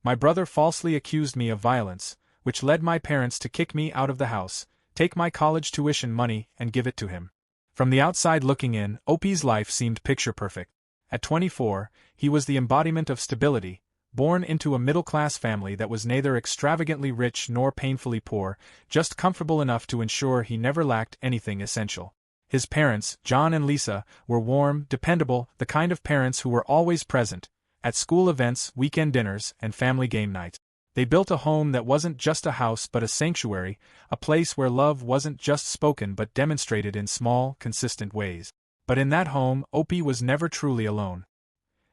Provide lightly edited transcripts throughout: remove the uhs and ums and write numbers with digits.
My brother falsely accused me of violence, which led my parents to kick me out of the house, take my college tuition money and give it to him. From the outside looking in, Opie's life seemed picture-perfect. At 24, he was the embodiment of stability, born into a middle-class family that was neither extravagantly rich nor painfully poor, just comfortable enough to ensure he never lacked anything essential. His parents, John and Lisa, were warm, dependable, the kind of parents who were always present, at school events, weekend dinners, and family game nights. They built a home that wasn't just a house but a sanctuary, a place where love wasn't just spoken but demonstrated in small, consistent ways. But in that home, Opie was never truly alone.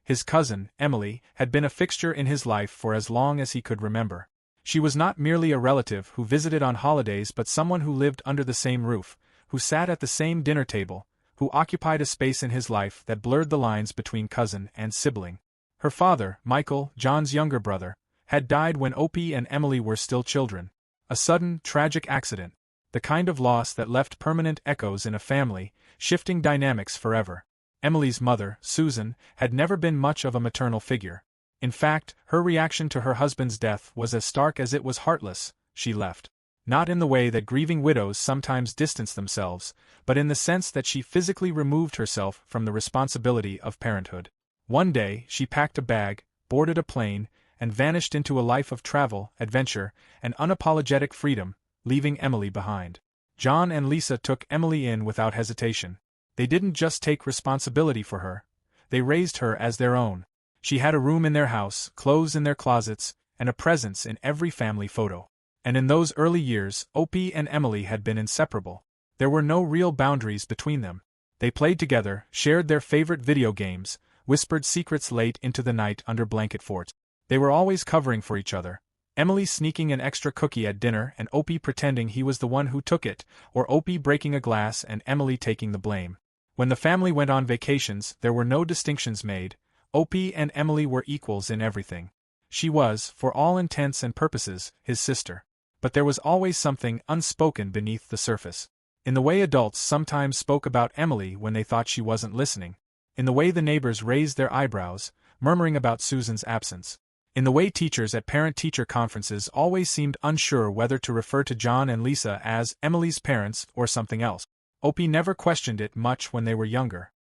His cousin, Emily, had been a fixture in his life for as long as he could remember. She was not merely a relative who visited on holidays but someone who lived under the same roof, who sat at the same dinner table, who occupied a space in his life that blurred the lines between cousin and sibling. Her father, Michael, John's younger brother, had died when Opie and Emily were still children. A sudden, tragic accident. The kind of loss that left permanent echoes in a family, shifting dynamics forever. Emily's mother, Susan, had never been much of a maternal figure. In fact, her reaction to her husband's death was as stark as it was heartless. She left. Not in the way that grieving widows sometimes distance themselves, but in the sense that she physically removed herself from the responsibility of parenthood. One day, she packed a bag, boarded a plane, and vanished into a life of travel, adventure, and unapologetic freedom, leaving Emily behind. John and Lisa took Emily in without hesitation. They didn't just take responsibility for her, they raised her as their own. She had a room in their house, clothes in their closets, and a presence in every family photo. And in those early years, Opie and Emily had been inseparable. There were no real boundaries between them. They played together, shared their favorite video games, whispered secrets late into the night under blanket forts. They were always covering for each other. Emily sneaking an extra cookie at dinner and Opie pretending he was the one who took it, or Opie breaking a glass and Emily taking the blame. When the family went on vacations, there were no distinctions made. Opie and Emily were equals in everything. She was, for all intents and purposes, his sister. But there was always something unspoken beneath the surface. In the way adults sometimes spoke about Emily when they thought she wasn't listening. In the way the neighbors raised their eyebrows, murmuring about Susan's absence. In the way teachers at parent-teacher conferences always seemed unsure whether to refer to John and Lisa as Emily's parents or something else. Opie never questioned it much when they were younger.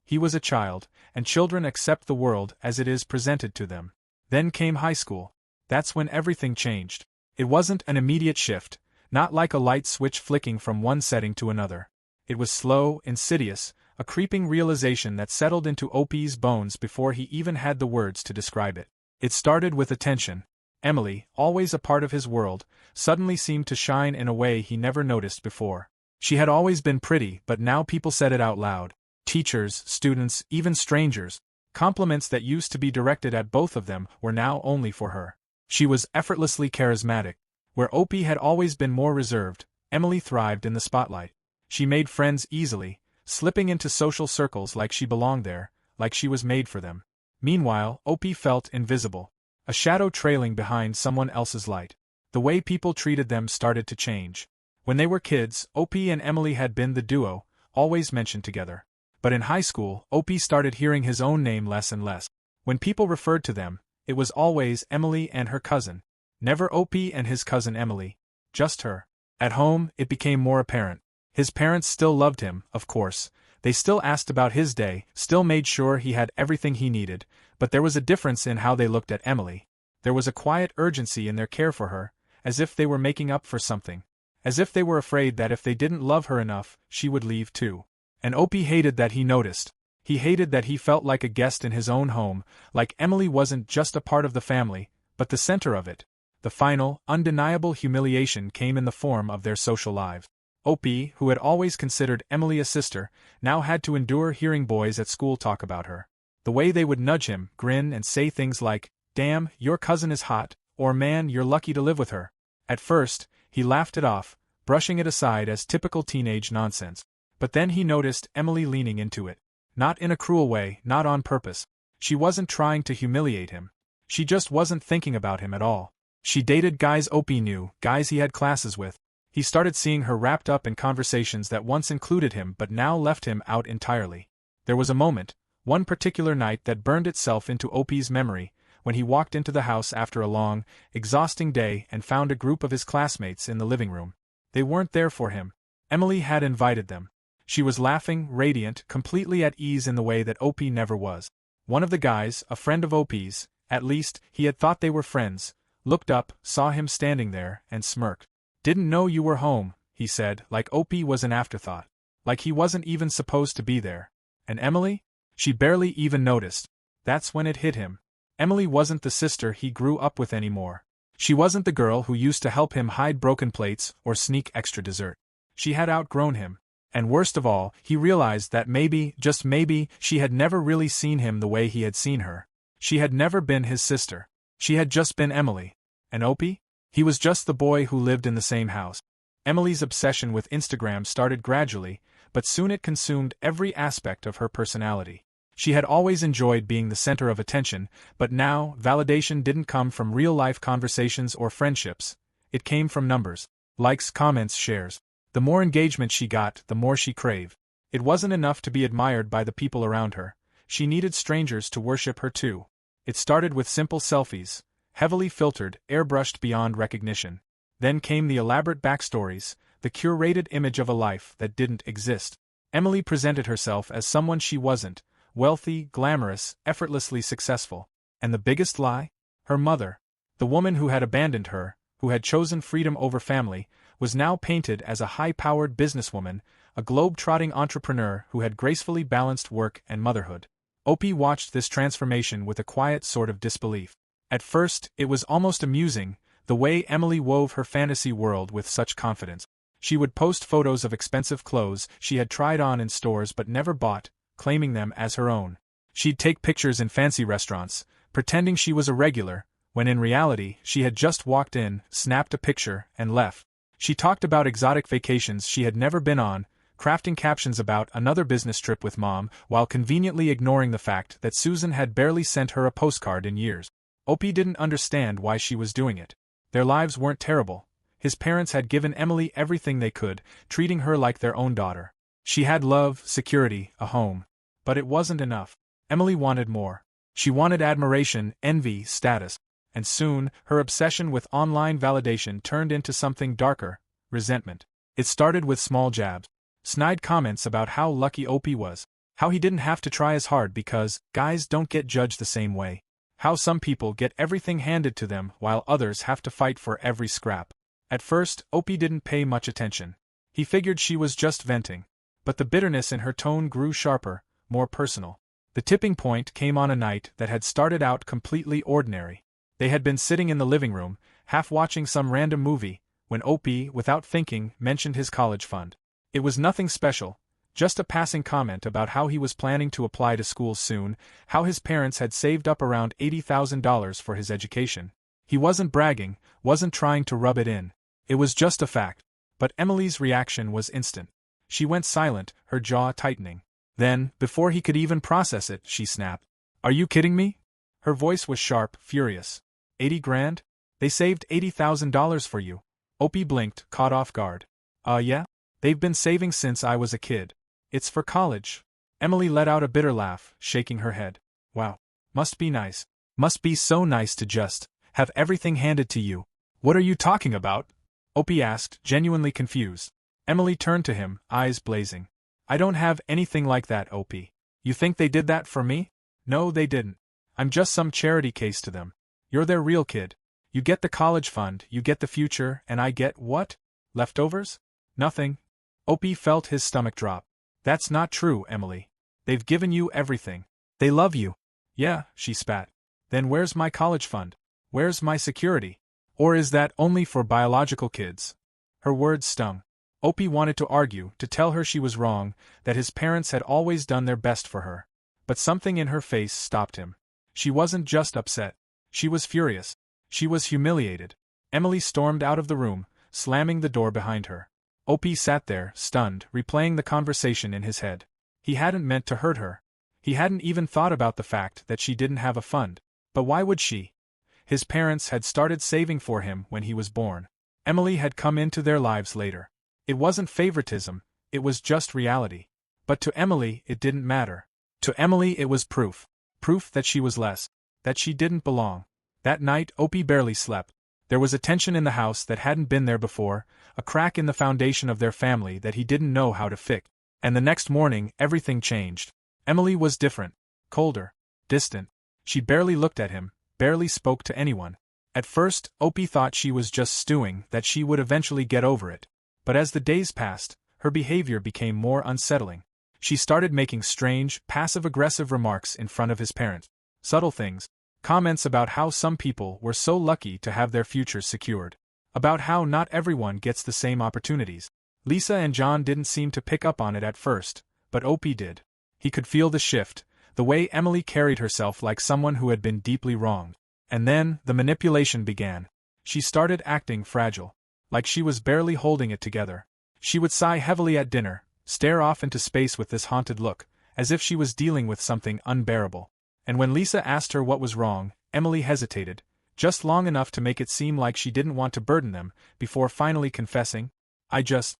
He was a child, and children accept the world as it is presented to them. Then came high school. That's when everything changed. It wasn't an immediate shift, not like a light switch flicking from one setting to another. It was slow, insidious, a creeping realization that settled into Opie's bones before he even had the words to describe it. It started with attention. Emily, always a part of his world, suddenly seemed to shine in a way he never noticed before. She had always been pretty, but now people said it out loud. Teachers, students, even strangers. Compliments that used to be directed at both of them were now only for her. She was effortlessly charismatic. Where Opie had always been more reserved, Emily thrived in the spotlight. She made friends easily, slipping into social circles like she belonged there, like she was made for them. Meanwhile, Opie felt invisible. A shadow trailing behind someone else's light. The way people treated them started to change. When they were kids, Opie and Emily had been the duo, always mentioned together. But in high school, Opie started hearing his own name less and less. When people referred to them, it was always Emily and her cousin. Never Opie and his cousin Emily. Just her. At home, it became more apparent. His parents still loved him, of course. They still asked about his day, still made sure he had everything he needed, but there was a difference in how they looked at Emily. There was a quiet urgency in their care for her, as if they were making up for something. As if they were afraid that if they didn't love her enough, she would leave too. And Opie hated that he noticed. He hated that he felt like a guest in his own home, like Emily wasn't just a part of the family, but the center of it. The final, undeniable humiliation came in the form of their social lives. Opie, who had always considered Emily a sister, now had to endure hearing boys at school talk about her. The way they would nudge him, grin and say things like, "Damn, your cousin is hot," or "Man, you're lucky to live with her." At first, he laughed it off, brushing it aside as typical teenage nonsense. But then he noticed Emily leaning into it. Not in a cruel way, not on purpose. She wasn't trying to humiliate him. She just wasn't thinking about him at all. She dated guys Opie knew, guys he had classes with. He started seeing her wrapped up in conversations that once included him but now left him out entirely. There was a moment, one particular night that burned itself into Opie's memory, when he walked into the house after a long, exhausting day and found a group of his classmates in the living room. They weren't there for him. Emily had invited them. She was laughing, radiant, completely at ease in the way that Opie never was. One of the guys, a friend of Opie's, at least, he had thought they were friends, looked up, saw him standing there, and smirked. "Didn't know you were home," he said, like Opie was an afterthought. Like he wasn't even supposed to be there. And Emily? She barely even noticed. That's when it hit him. Emily wasn't the sister he grew up with anymore. She wasn't the girl who used to help him hide broken plates or sneak extra dessert. She had outgrown him. And worst of all, he realized that maybe, just maybe, she had never really seen him the way he had seen her. She had never been his sister. She had just been Emily. And Opie? He was just the boy who lived in the same house. Emily's obsession with Instagram started gradually, but soon it consumed every aspect of her personality. She had always enjoyed being the center of attention, but now, validation didn't come from real-life conversations or friendships. It came from numbers. Likes, comments, shares. The more engagement she got, the more she craved. It wasn't enough to be admired by the people around her. She needed strangers to worship her too. It started with simple selfies, heavily filtered, airbrushed beyond recognition. Then came the elaborate backstories, the curated image of a life that didn't exist. Emily presented herself as someone she wasn't, wealthy, glamorous, effortlessly successful. And the biggest lie? Her mother, the woman who had abandoned her, who had chosen freedom over family, was now painted as a high-powered businesswoman, a globe-trotting entrepreneur who had gracefully balanced work and motherhood. Opie watched this transformation with a quiet sort of disbelief. At first, it was almost amusing, the way Emily wove her fantasy world with such confidence. She would post photos of expensive clothes she had tried on in stores but never bought, claiming them as her own. She'd take pictures in fancy restaurants, pretending she was a regular, when in reality she had just walked in, snapped a picture, and left. She talked about exotic vacations she had never been on, crafting captions about another business trip with Mom, while conveniently ignoring the fact that Susan had barely sent her a postcard in years. Opie didn't understand why she was doing it. Their lives weren't terrible. His parents had given Emily everything they could, treating her like their own daughter. She had love, security, a home. But it wasn't enough. Emily wanted more. She wanted admiration, envy, status. And soon, her obsession with online validation turned into something darker, resentment. It started with small jabs. Snide comments about how lucky Opie was. How he didn't have to try as hard because guys don't get judged the same way. How some people get everything handed to them while others have to fight for every scrap. At first, Opie didn't pay much attention. He figured she was just venting. But the bitterness in her tone grew sharper, more personal. The tipping point came on a night that had started out completely ordinary. They had been sitting in the living room, half watching some random movie, when Opie, without thinking, mentioned his college fund. It was nothing special, just a passing comment about how he was planning to apply to school soon, how his parents had saved up around $80,000 for his education. He wasn't bragging, wasn't trying to rub it in. It was just a fact. But Emily's reaction was instant. She went silent, her jaw tightening. Then, before he could even process it, she snapped. "Are you kidding me?" Her voice was sharp, furious. 80 grand? They saved $80,000 for you. Opie blinked, caught off guard. Yeah? They've been saving since I was a kid. It's for college." Emily let out a bitter laugh, shaking her head. "Wow. Must be nice. Must be so nice to just have everything handed to you." "What are you talking about?" Opie asked, genuinely confused. Emily turned to him, eyes blazing. "I don't have anything like that, Opie. You think they did that for me? No, they didn't. I'm just some charity case to them. You're their real kid. You get the college fund, you get the future, and I get what? Leftovers? Nothing." Opie felt his stomach drop. "That's not true, Emily. They've given you everything. They love you." "Yeah," she spat. "Then where's my college fund? Where's my security? Or is that only for biological kids?" Her words stung. Opie wanted to argue, to tell her she was wrong, that his parents had always done their best for her. But something in her face stopped him. She wasn't just upset. She was furious. She was humiliated. Emily stormed out of the room, slamming the door behind her. Opie sat there, stunned, replaying the conversation in his head. He hadn't meant to hurt her. He hadn't even thought about the fact that she didn't have a fund. But why would she? His parents had started saving for him when he was born. Emily had come into their lives later. It wasn't favoritism, it was just reality. But to Emily it didn't matter. To Emily it was proof. Proof that she was less. that she didn't belong. That night, Opie barely slept. There was a tension in the house that hadn't been there before, a crack in the foundation of their family that he didn't know how to fix. And the next morning, everything changed. Emily was different. Colder. Distant. She barely looked at him, barely spoke to anyone. At first, Opie thought she was just stewing, that she would eventually get over it. But as the days passed, her behavior became more unsettling. She started making strange, passive-aggressive remarks in front of his parents. Subtle things. Comments about how some people were so lucky to have their futures secured. About how not everyone gets the same opportunities. Lisa and John didn't seem to pick up on it at first, but Opie did. He could feel the shift, the way Emily carried herself like someone who had been deeply wronged. And then, the manipulation began. She started acting fragile. Like she was barely holding it together. She would sigh heavily at dinner, stare off into space with this haunted look, as if she was dealing with something unbearable. And when Lisa asked her what was wrong, Emily hesitated, just long enough to make it seem like she didn't want to burden them, before finally confessing, I just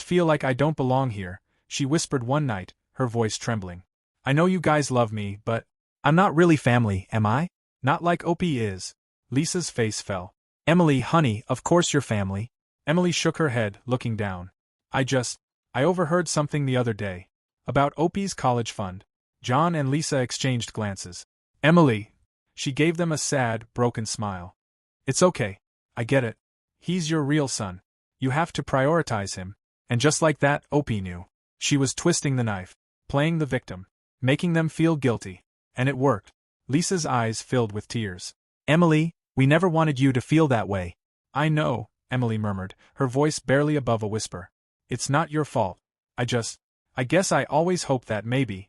feel like I don't belong here, she whispered one night, her voice trembling. I know you guys love me, but I'm not really family, am I? Not like Opie is. Lisa's face fell. Emily, honey, of course you're family. Emily shook her head, looking down. I overheard something the other day. About Opie's college fund. John and Lisa exchanged glances. Emily. She gave them a sad, broken smile. It's okay. I get it. He's your real son. You have to prioritize him. And just like that, Opie knew. She was twisting the knife, playing the victim, making them feel guilty. And it worked. Lisa's eyes filled with tears. Emily, we never wanted you to feel that way. I know, Emily murmured, her voice barely above a whisper. It's not your fault. I guess I always hoped that maybe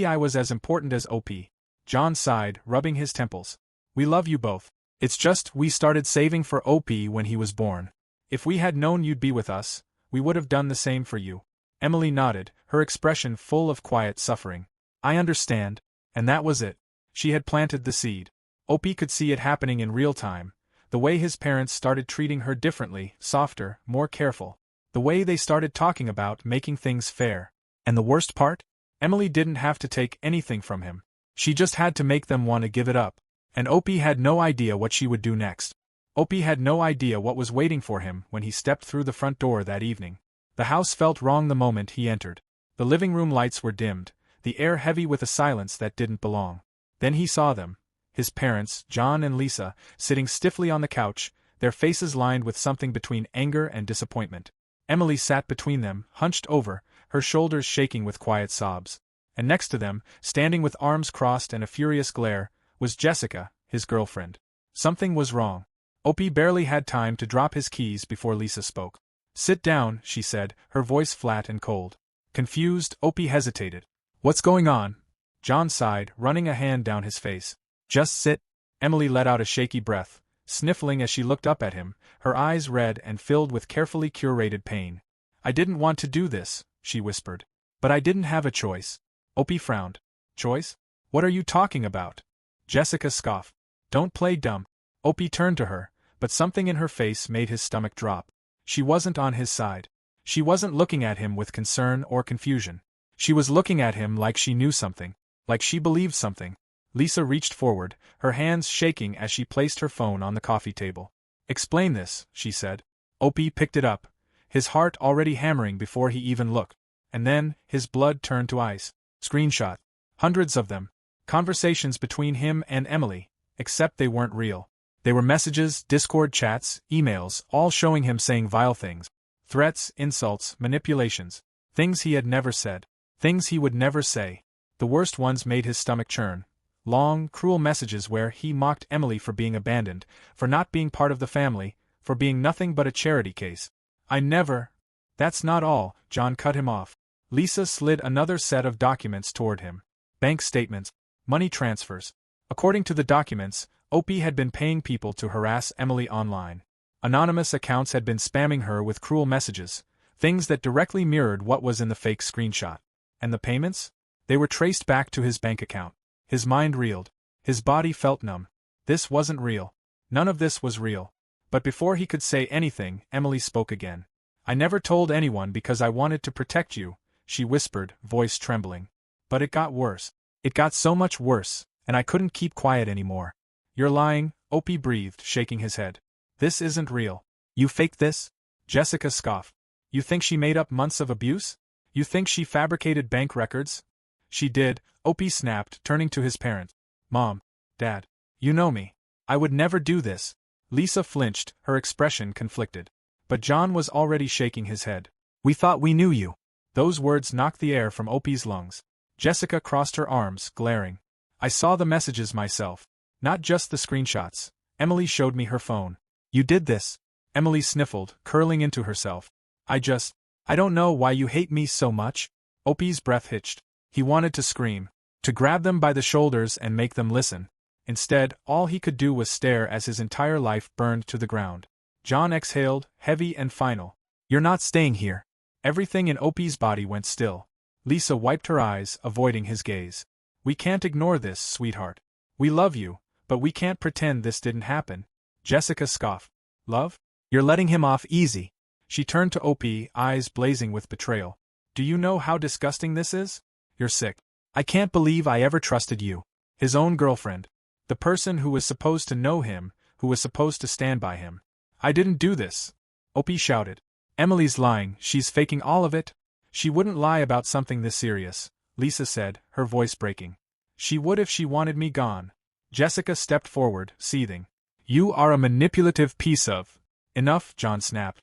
I was as important as Opie. John sighed, rubbing his temples. We love you both. It's just we started saving for Opie when he was born. If we had known you'd be with us, we would have done the same for you. Emily nodded, her expression full of quiet suffering. I understand. And that was it. She had planted the seed. Opie could see it happening in real time. The way his parents started treating her differently, softer, more careful. The way they started talking about making things fair. And the worst part? Emily didn't have to take anything from him. She just had to make them want to give it up. And Opie had no idea what she would do next. Opie had no idea what was waiting for him when he stepped through the front door that evening. The house felt wrong the moment he entered. The living room lights were dimmed, the air heavy with a silence that didn't belong. Then he saw them, his parents, John and Lisa, sitting stiffly on the couch, their faces lined with something between anger and disappointment. Emily sat between them, hunched over, her shoulders shaking with quiet sobs. And next to them, standing with arms crossed and a furious glare, was Jessica, his girlfriend. Something was wrong. Opie barely had time to drop his keys before Lisa spoke. Sit down, she said, her voice flat and cold. Confused, Opie hesitated. What's going on? John sighed, running a hand down his face. Just sit. Emily let out a shaky breath, sniffling as she looked up at him, her eyes red and filled with carefully curated pain. I didn't want to do this, she whispered. But I didn't have a choice. Opie frowned. Choice? What are you talking about? Jessica scoffed. Don't play dumb. Opie turned to her, but something in her face made his stomach drop. She wasn't on his side. She wasn't looking at him with concern or confusion. She was looking at him like she knew something, like she believed something. Lisa reached forward, her hands shaking as she placed her phone on the coffee table. Explain this, she said. Opie picked it up, his heart already hammering before he even looked. And then, his blood turned to ice. Screenshot. Hundreds of them. Conversations between him and Emily, except they weren't real. They were messages, Discord chats, emails, all showing him saying vile things. Threats, insults, manipulations. Things he had never said. Things he would never say. The worst ones made his stomach churn. Long, cruel messages where he mocked Emily for being abandoned, for not being part of the family, for being nothing but a charity case. I never. That's not all, John cut him off. Lisa slid another set of documents toward him. Bank statements. Money transfers. According to the documents, Opie had been paying people to harass Emily online. Anonymous accounts had been spamming her with cruel messages, things that directly mirrored what was in the fake screenshot. And the payments? They were traced back to his bank account. His mind reeled. His body felt numb. This wasn't real. None of this was real. But before he could say anything, Emily spoke again. I never told anyone because I wanted to protect you, she whispered, voice trembling. But it got worse. It got so much worse, and I couldn't keep quiet anymore. You're lying, Opie breathed, shaking his head. This isn't real. You faked this? Jessica scoffed. You think she made up months of abuse? You think she fabricated bank records? She did, Opie snapped, turning to his parents. Mom. Dad. You know me. I would never do this. Lisa flinched, her expression conflicted. But John was already shaking his head. We thought we knew you. Those words knocked the air from Opie's lungs. Jessica crossed her arms, glaring. I saw the messages myself. Not just the screenshots. Emily showed me her phone. You did this. Emily sniffled, curling into herself. I don't know why you hate me so much. Opie's breath hitched. He wanted to scream, to grab them by the shoulders and make them listen. Instead, all he could do was stare as his entire life burned to the ground. John exhaled, heavy and final. You're not staying here. Everything in Opie's body went still. Lisa wiped her eyes, avoiding his gaze. We can't ignore this, sweetheart. We love you, but we can't pretend this didn't happen. Jessica scoffed. Love? You're letting him off easy. She turned to Opie, eyes blazing with betrayal. Do you know how disgusting this is? You're sick. I can't believe I ever trusted you. His own girlfriend. The person who was supposed to know him, who was supposed to stand by him. I didn't do this. Opie shouted. Emily's lying, she's faking all of it. She wouldn't lie about something this serious, Lisa said, her voice breaking. She would if she wanted me gone. Jessica stepped forward, seething. You are a manipulative piece of... Enough, John snapped.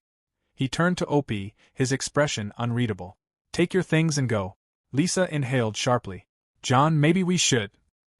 He turned to Opie, his expression unreadable. Take your things and go. Lisa inhaled sharply. John, maybe we should.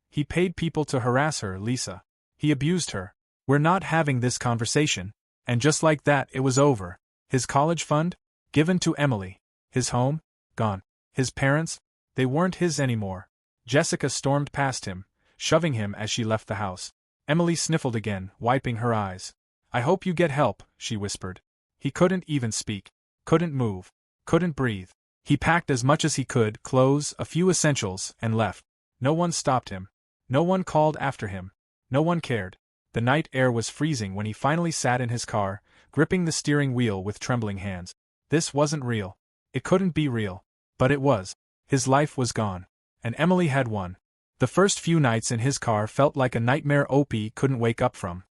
He paid people to harass her, Lisa. He abused her. We're not having this conversation. And just like that, it was over. His college fund? Given to Emily. His home? Gone. His parents? They weren't his anymore. Jessica stormed past him, shoving him as she left the house. Emily sniffled again, wiping her eyes. I hope you get help, she whispered. He couldn't even speak. Couldn't move. Couldn't breathe. He packed as much as he could, clothes, a few essentials, and left. No one stopped him. No one called after him. No one cared. The night air was freezing when he finally sat in his car, gripping the steering wheel with trembling hands. This wasn't real. It couldn't be real. But it was. His life was gone. And Emily had won. The first few nights in his car felt like a nightmare Opie couldn't wake up from.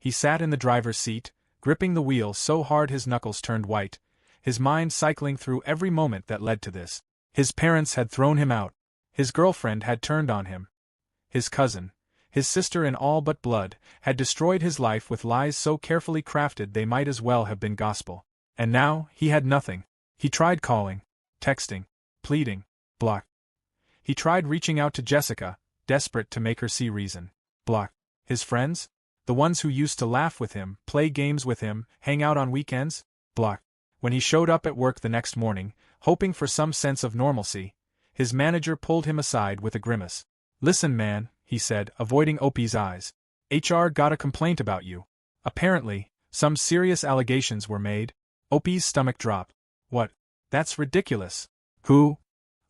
He sat in the driver's seat, gripping the wheel so hard his knuckles turned white, his mind cycling through every moment that led to this. His parents had thrown him out. His girlfriend had turned on him. His cousin, his sister in all but blood, had destroyed his life with lies so carefully crafted they might as well have been gospel. And now, he had nothing. He tried calling, texting, pleading, blocked. He tried reaching out to Jessica, desperate to make her see reason. Blocked. His friends? The ones who used to laugh with him, play games with him, hang out on weekends? Blocked. When he showed up at work the next morning, hoping for some sense of normalcy, his manager pulled him aside with a grimace. Listen, man, he said, avoiding Opie's eyes. HR got a complaint about you. Apparently, some serious allegations were made. Opie's stomach dropped. What? That's ridiculous. Who?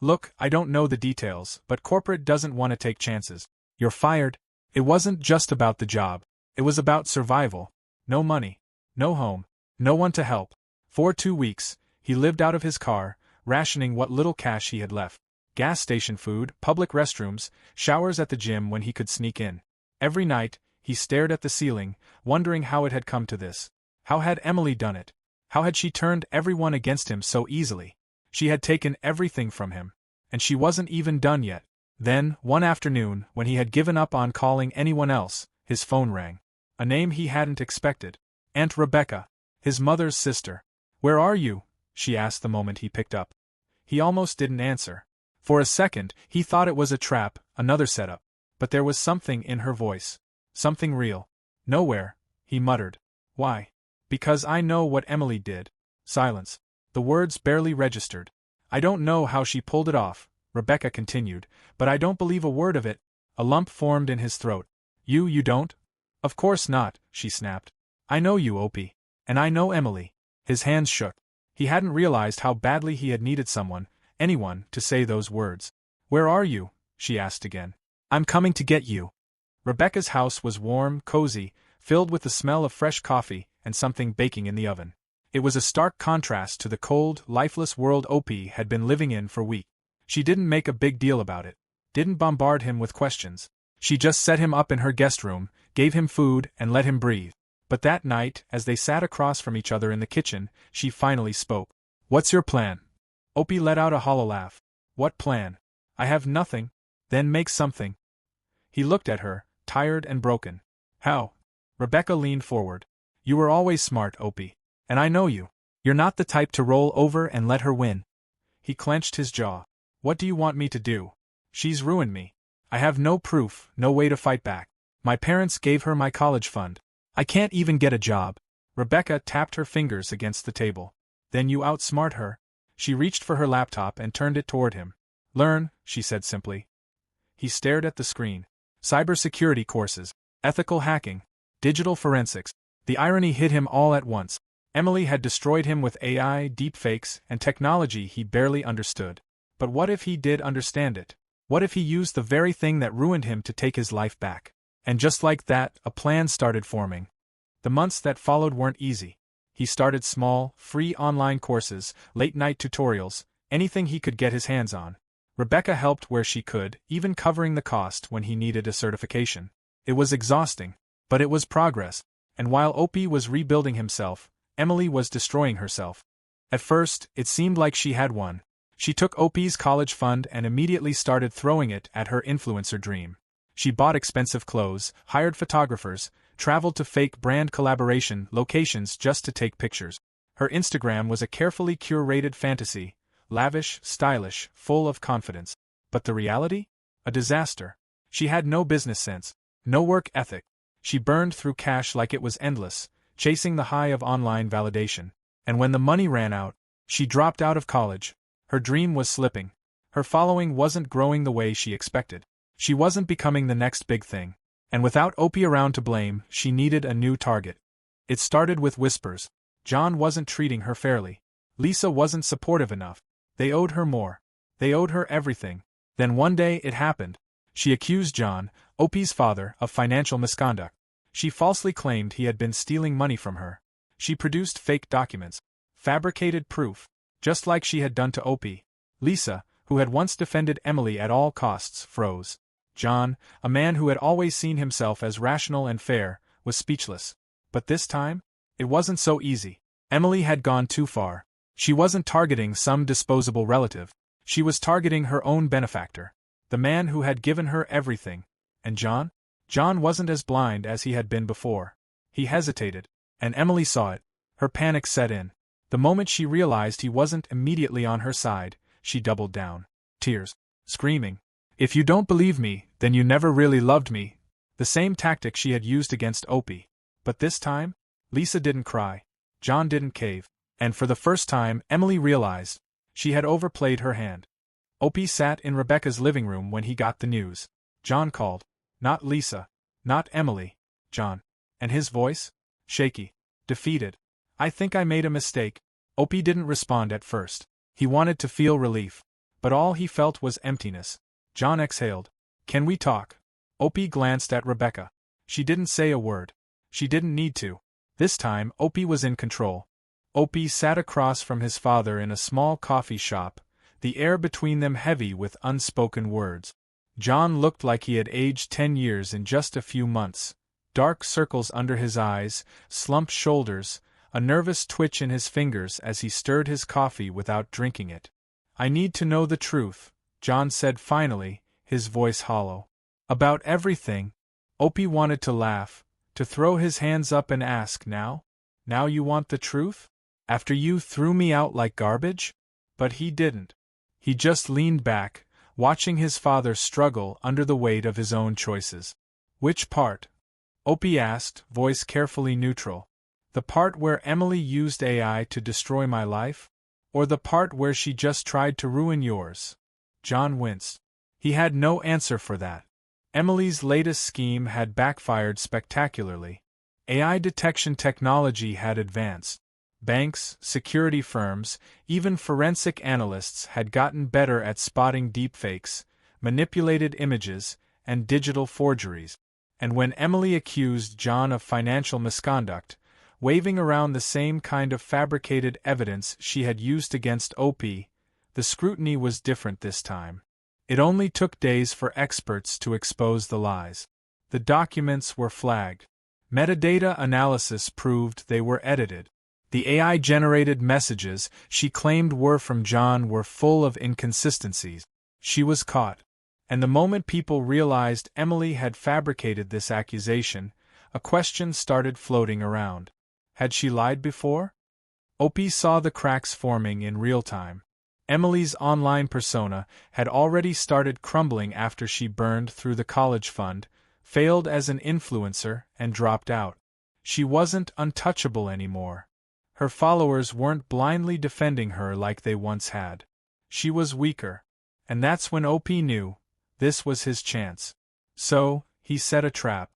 Look, I don't know the details, but corporate doesn't want to take chances. You're fired. It wasn't just about the job. It was about survival. No money. No home. No one to help. For 2 weeks, he lived out of his car, rationing what little cash he had left. Gas station food, public restrooms, showers at the gym when he could sneak in. Every night, he stared at the ceiling, wondering how it had come to this. How had Emily done it? How had she turned everyone against him so easily? She had taken everything from him. And she wasn't even done yet. Then, one afternoon, when he had given up on calling anyone else, his phone rang. A name he hadn't expected. Aunt Rebecca. His mother's sister. Where are you? She asked the moment he picked up. He almost didn't answer. For a second, he thought it was a trap, another setup. But there was something in her voice. Something real. Nowhere, he muttered. Why? Because I know what Emily did. Silence. The words barely registered. I don't know how she pulled it off, Rebecca continued, but I don't believe a word of it. A lump formed in his throat. You don't? Of course not, she snapped. I know you, Opie. And I know Emily. His hands shook. He hadn't realized how badly he had needed someone, anyone, to say those words. Where are you? She asked again. I'm coming to get you. Rebecca's house was warm, cozy, filled with the smell of fresh coffee and something baking in the oven. It was a stark contrast to the cold, lifeless world Opie had been living in for weeks. She didn't make a big deal about it. Didn't bombard him with questions. She just set him up in her guest room, gave him food, and let him breathe. But that night, as they sat across from each other in the kitchen, she finally spoke. "What's your plan?" Opie let out a hollow laugh. "What plan? I have nothing." "Then make something." He looked at her, tired and broken. "How?" Rebecca leaned forward. "You were always smart, Opie. And I know you. You're not the type to roll over and let her win." He clenched his jaw. "What do you want me to do? She's ruined me. I have no proof, no way to fight back. My parents gave her my college fund. I can't even get a job." Rebecca tapped her fingers against the table. "Then you outsmart her." She reached for her laptop and turned it toward him. "Learn," she said simply. He stared at the screen. Cybersecurity courses, ethical hacking, digital forensics. The irony hit him all at once. Emily had destroyed him with AI, deepfakes, and technology he barely understood. But what if he did understand it? What if he used the very thing that ruined him to take his life back? And just like that, a plan started forming. The months that followed weren't easy. He started small, free online courses, late-night tutorials, anything he could get his hands on. Rebecca helped where she could, even covering the cost when he needed a certification. It was exhausting, but it was progress. And while Opie was rebuilding himself, Emily was destroying herself. At first, it seemed like she had won. She took Opie's college fund and immediately started throwing it at her influencer dream. She bought expensive clothes, hired photographers, traveled to fake brand collaboration locations just to take pictures. Her Instagram was a carefully curated fantasy, lavish, stylish, full of confidence. But the reality? A disaster. She had no business sense, no work ethic. She burned through cash like it was endless, chasing the high of online validation. And when the money ran out, she dropped out of college. Her dream was slipping. Her following wasn't growing the way she expected. She wasn't becoming the next big thing. And without Opie around to blame, she needed a new target. It started with whispers. John wasn't treating her fairly. Lisa wasn't supportive enough. They owed her more. They owed her everything. Then one day it happened. She accused John, Opie's father, of financial misconduct. She falsely claimed he had been stealing money from her. She produced fake documents, fabricated proof, just like she had done to Opie. Lisa, who had once defended Emily at all costs, froze. John, a man who had always seen himself as rational and fair, was speechless. But this time, it wasn't so easy. Emily had gone too far. She wasn't targeting some disposable relative. She was targeting her own benefactor, the man who had given her everything. And John? John wasn't as blind as he had been before. He hesitated, and Emily saw it. Her panic set in. The moment she realized he wasn't immediately on her side, she doubled down. Tears. Screaming. "If you don't believe me, then you never really loved me." The same tactic she had used against Opie. But this time, Lisa didn't cry. John didn't cave. And for the first time, Emily realized she had overplayed her hand. Opie sat in Rebecca's living room when he got the news. John called. Not Lisa. Not Emily. John. And his voice? Shaky. Defeated. "I think I made a mistake." Opie didn't respond at first. He wanted to feel relief. But all he felt was emptiness. John exhaled. "Can we talk?" Opie glanced at Rebecca. She didn't say a word. She didn't need to. This time, Opie was in control. Opie sat across from his father in a small coffee shop, the air between them heavy with unspoken words. John looked like he had aged 10 years in just a few months. Dark circles under his eyes, slumped shoulders, a nervous twitch in his fingers as he stirred his coffee without drinking it. "I need to know the truth," John said finally, his voice hollow. "About everything." Opie wanted to laugh, to throw his hands up and ask, "Now? Now you want the truth? After you threw me out like garbage?" But he didn't. He just leaned back, watching his father struggle under the weight of his own choices. "Which part?" Opie asked, voice carefully neutral. "The part where Emily used AI to destroy my life? Or the part where she just tried to ruin yours?" John winced. He had no answer for that. Emily's latest scheme had backfired spectacularly. AI detection technology had advanced. Banks, security firms, even forensic analysts had gotten better at spotting deepfakes, manipulated images, and digital forgeries. And when Emily accused John of financial misconduct, waving around the same kind of fabricated evidence she had used against Opie, the scrutiny was different this time. It only took days for experts to expose the lies. The documents were flagged. Metadata analysis proved they were edited. The AI-generated messages she claimed were from John were full of inconsistencies. She was caught. And the moment people realized Emily had fabricated this accusation, a question started floating around. Had she lied before? Opie saw the cracks forming in real time. Emily's online persona had already started crumbling after she burned through the college fund, failed as an influencer, and dropped out. She wasn't untouchable anymore. Her followers weren't blindly defending her like they once had. She was weaker. And that's when Opie knew this was his chance. So, he set a trap.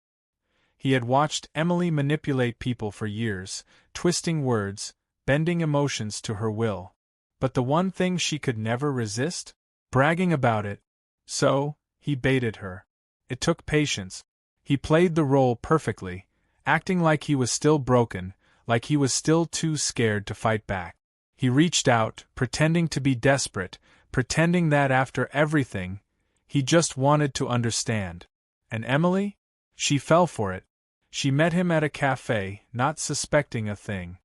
He had watched Emily manipulate people for years, twisting words, bending emotions to her will. But the one thing she could never resist? Bragging about it. So, he baited her. It took patience. He played the role perfectly, acting like he was still broken, like he was still too scared to fight back. He reached out, pretending to be desperate, pretending that after everything, he just wanted to understand. And Emily? She fell for it. She met him at a cafe, not suspecting a thing.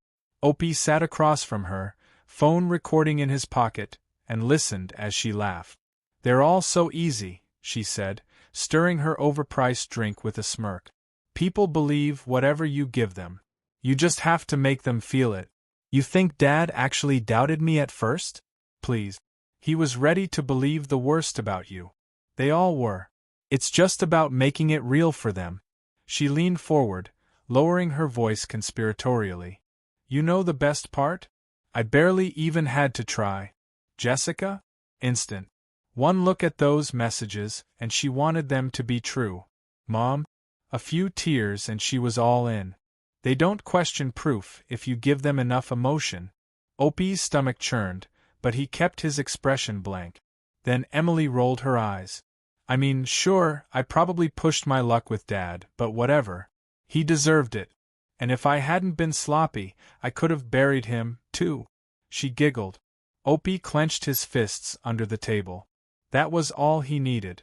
Opie sat across from her, phone recording in his pocket, and listened as she laughed. "They're all so easy," she said, stirring her overpriced drink with a smirk. "People believe whatever you give them. You just have to make them feel it. You think Dad actually doubted me at first? Please. He was ready to believe the worst about you. They all were. It's just about making it real for them." She leaned forward, lowering her voice conspiratorially. "You know the best part? I barely even had to try. Jessica? Instant. One look at those messages, and she wanted them to be true. Mom? A few tears and she was all in. They don't question proof if you give them enough emotion." Opie's stomach churned, but he kept his expression blank. Then Emily rolled her eyes. "I mean, sure, I probably pushed my luck with Dad, but whatever. He deserved it. And if I hadn't been sloppy, I could have buried him, too." She giggled. Opie clenched his fists under the table. That was all he needed.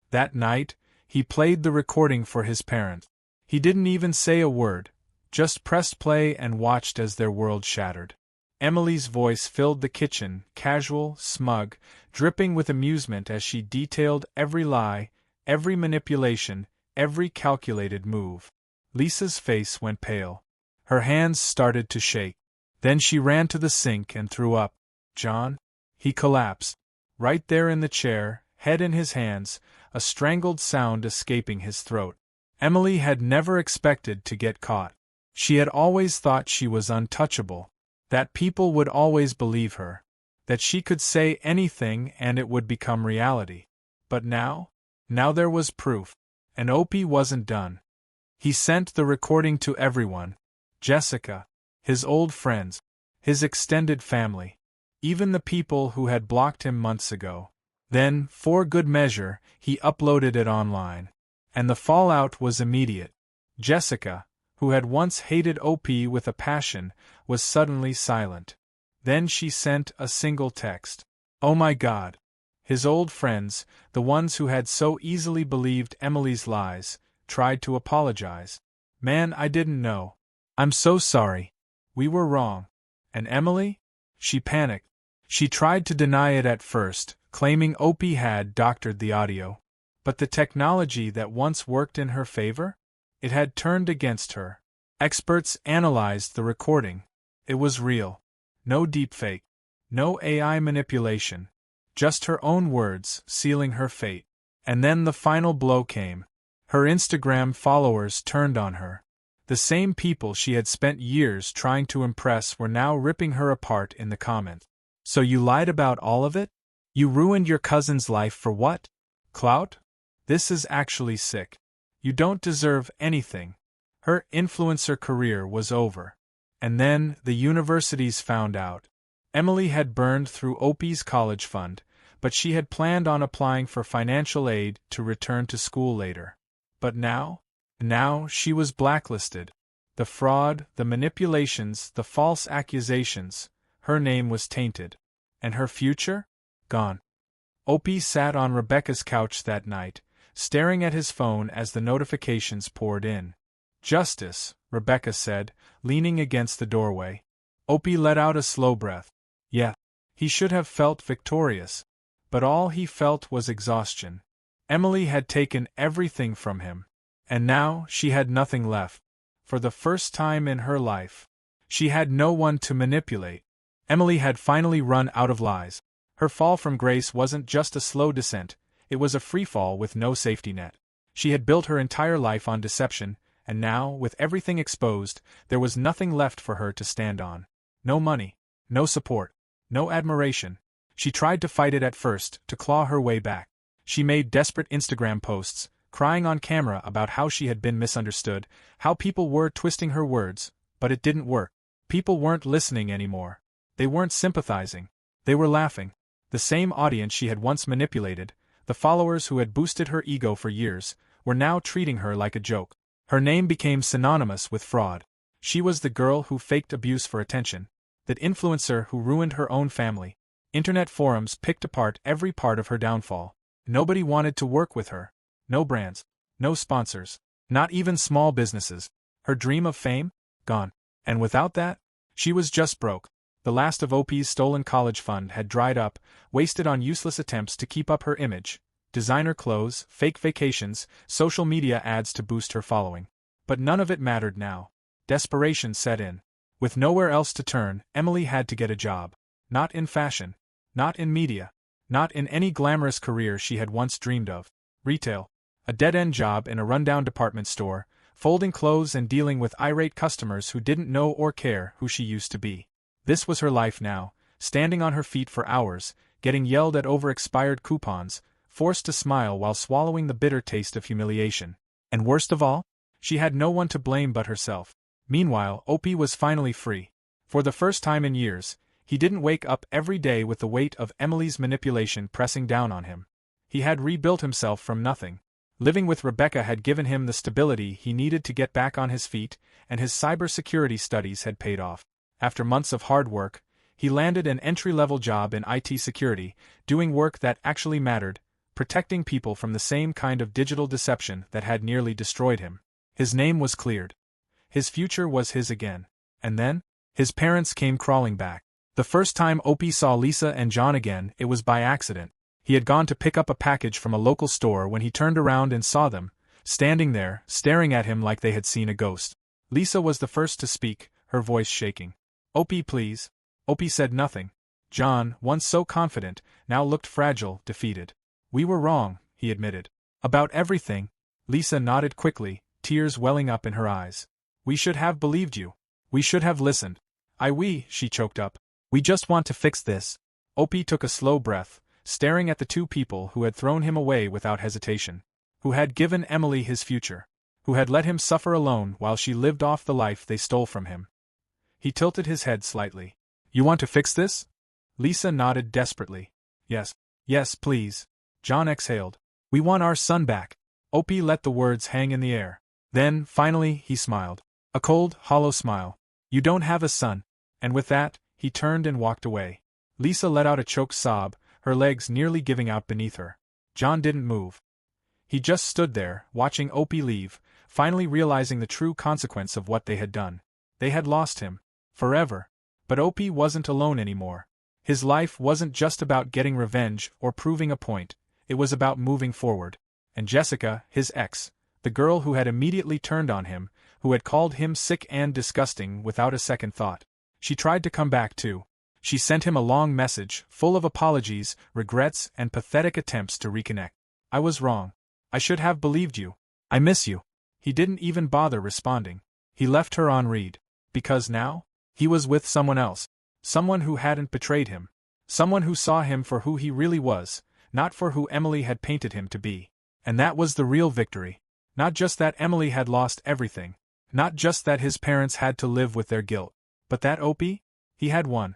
That night, he played the recording for his parents. He didn't even say a word, just pressed play and watched as their world shattered. Emily's voice filled the kitchen, casual, smug, dripping with amusement as she detailed every lie, every manipulation, every calculated move. Lisa's face went pale. Her hands started to shake. Then she ran to the sink and threw up. "John?" He collapsed. Right there in the chair, head in his hands, a strangled sound escaping his throat. Emily had never expected to get caught. She had always thought she was untouchable, that people would always believe her, that she could say anything and it would become reality. But now there was proof. And Opie wasn't done. He sent the recording to everyone. Jessica, his old friends, his extended family, even the people who had blocked him months ago. Then, for good measure, he uploaded it online. And the fallout was immediate. Jessica, who had once hated Opie with a passion, was suddenly silent. Then she sent a single text. "Oh my God." His old friends, the ones who had so easily believed Emily's lies, tried to apologize. "Man, I didn't know. I'm so sorry. We were wrong." And Emily? She panicked. She tried to deny it at first, claiming Opie had doctored the audio. But the technology that once worked in her favor? It had turned against her. Experts analyzed the recording. It was real. No deepfake. No AI manipulation. Just her own words, sealing her fate. And then the final blow came. Her Instagram followers turned on her. The same people she had spent years trying to impress were now ripping her apart in the comments. "So you lied about all of it? You ruined your cousin's life for what? Clout? This is actually sick. You don't deserve anything." Her influencer career was over. And then the universities found out. Emily had burned through Opie's college fund, but she had planned on applying for financial aid to return to school later. But now she was blacklisted. The fraud, the manipulations, the false accusations, her name was tainted. And her future? Gone. Opie sat on Rebecca's couch that night, staring at his phone as the notifications poured in. "Justice," Rebecca said, leaning against the doorway. Opie let out a slow breath. Yeah. He should have felt victorious. But all he felt was exhaustion. Emily had taken everything from him. And now she had nothing left. For the first time in her life, she had no one to manipulate. Emily had finally run out of lies. Her fall from grace wasn't just a slow descent, it was a free fall with no safety net. She had built her entire life on deception, and now, with everything exposed, there was nothing left for her to stand on. No money, no support, no admiration. She tried to fight it at first, to claw her way back. She made desperate Instagram posts, crying on camera about how she had been misunderstood, how people were twisting her words, but it didn't work. People weren't listening anymore. They weren't sympathizing. They were laughing. The same audience she had once manipulated, the followers who had boosted her ego for years, were now treating her like a joke. Her name became synonymous with fraud. She was the girl who faked abuse for attention, that influencer who ruined her own family. Internet forums picked apart every part of her downfall. Nobody wanted to work with her. No brands. No sponsors. Not even small businesses. Her dream of fame? Gone. And without that? She was just broke. The last of Opie's stolen college fund had dried up, wasted on useless attempts to keep up her image. Designer clothes, fake vacations, social media ads to boost her following. But none of it mattered now. Desperation set in. With nowhere else to turn, Emily had to get a job. Not in fashion. Not in media. Not in any glamorous career she had once dreamed of. Retail. A dead-end job in a rundown department store, folding clothes and dealing with irate customers who didn't know or care who she used to be. This was her life now, standing on her feet for hours, getting yelled at over expired coupons, forced to smile while swallowing the bitter taste of humiliation. And worst of all, she had no one to blame but herself. Meanwhile, Opie was finally free. For the first time in years, he didn't wake up every day with the weight of Emily's manipulation pressing down on him. He had rebuilt himself from nothing. Living with Rebecca had given him the stability he needed to get back on his feet, and his cybersecurity studies had paid off. After months of hard work, he landed an entry-level job in IT security, doing work that actually mattered, protecting people from the same kind of digital deception that had nearly destroyed him. His name was cleared. His future was his again. And then, his parents came crawling back. The first time Opie saw Lisa and John again, it was by accident. He had gone to pick up a package from a local store when he turned around and saw them, standing there, staring at him like they had seen a ghost. Lisa was the first to speak, her voice shaking. "Opie, please." Opie said nothing. John, once so confident, now looked fragile, defeated. "We were wrong," he admitted. "About everything." Lisa nodded quickly, tears welling up in her eyes. "We should have believed you. We should have listened." She choked up. "We just want to fix this." Opie took a slow breath, staring at the two people who had thrown him away without hesitation. Who had given Emily his future. Who had let him suffer alone while she lived off the life they stole from him. He tilted his head slightly. "You want to fix this?" Lisa nodded desperately. "Yes. Yes, please." John exhaled. "We want our son back." Opie let the words hang in the air. Then, finally, he smiled. A cold, hollow smile. "You don't have a son." And with that, he turned and walked away. Lisa let out a choked sob, her legs nearly giving out beneath her. John didn't move. He just stood there, watching Opie leave, finally realizing the true consequence of what they had done. They had lost him. Forever. But Opie wasn't alone anymore. His life wasn't just about getting revenge or proving a point, it was about moving forward. And Jessica, his ex, the girl who had immediately turned on him, who had called him sick and disgusting without a second thought. She tried to come back too. She sent him a long message, full of apologies, regrets, and pathetic attempts to reconnect. "I was wrong. I should have believed you. I miss you." He didn't even bother responding. He left her on read. Because now, he was with someone else. Someone who hadn't betrayed him. Someone who saw him for who he really was, not for who Emily had painted him to be. And that was the real victory. Not just that Emily had lost everything. Not just that his parents had to live with their guilt. But that Opie? He had won.